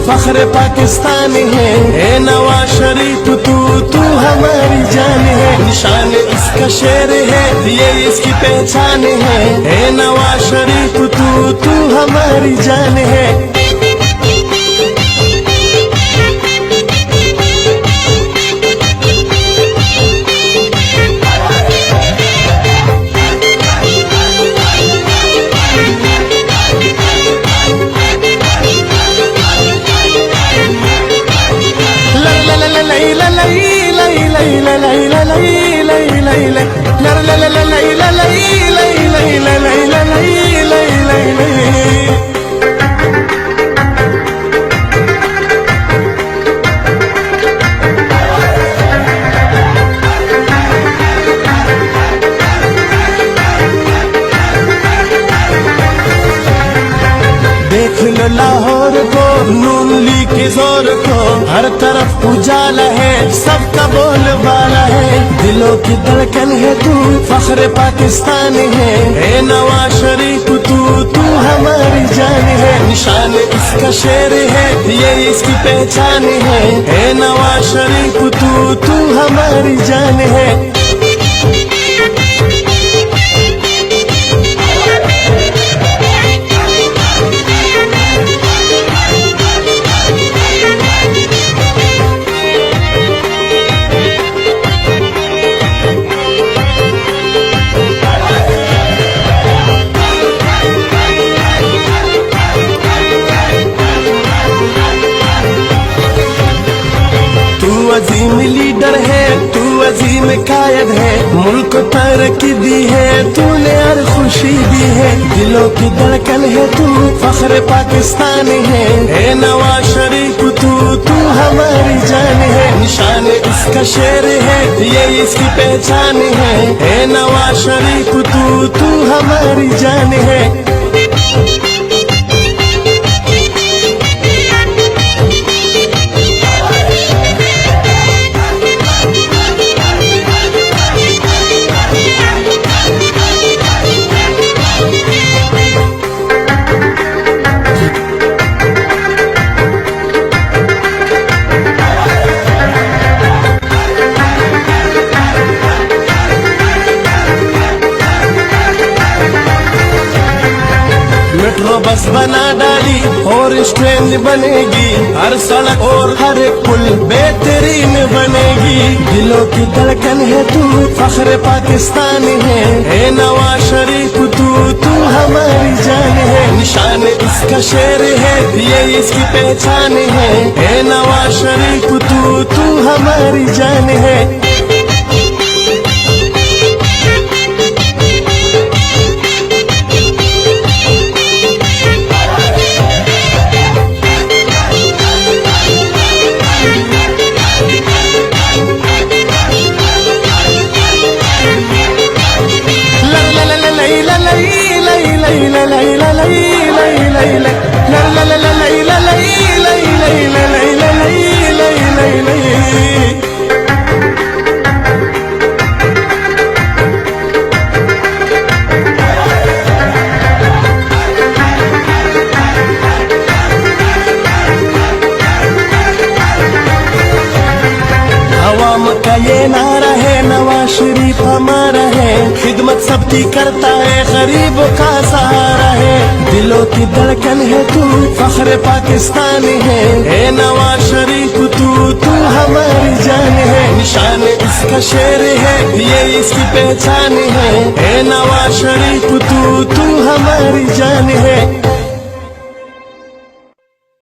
फख्र पाकिस्तानी है। ए नवाज शरीफ तू हमारी जान है, निशान इसका शेर है, ये इसकी पहचान है। ए नवाज शरीफ तू हमारी जान है। देख लो लाहौर को, नून लीग के जोर को, हर तरफ उजाला है, सबका बोलबाला है। दिलों की धड़कन है तू, फख्र पाकिस्तान है। ए नवाज शरीफ तू हमारी जान है, निशान इसका शेर है, ये इसकी पहचान है। ए नवाज शरीफ तू हमारी जान है। अजीम लीडर है तू, अजीम कायद है, मुल्क को तरक्की दी है तूने, हर खुशी दी है। दिलों की धड़कन है तू, फख्र पाकिस्तान है। ए नवाज शरीफ तू हमारी जान है, निशान इसका शेर है, ये इसकी पहचान है। ए नवाज शरीफ तू हमारी जान है। मेट्रो बस बना डाली और ट्रेन बनेगी, हर सड़क और हर एक पुल बेहतरीन बनेगी। दिलों की धड़कन है तू, फख्र पाकिस्तान है। ए नवाज शरीफ तू हमारी जान है, निशान इसका शेर है, ये इसकी पहचान है। ए नवाज शरीफ तू हमारी जान है। ये नारा है नवाज शरीफ हमारा है, खिदमत सबकी करता है, गरीबों का सहारा है। दिलों की धड़कन है तू, फख्र पाकिस्तान है। ए नवाज शरीफ तू हमारी जान है, निशान इसका शेर है, ये इसकी पहचान है। ए नवाज शरीफ तू हमारी जान है।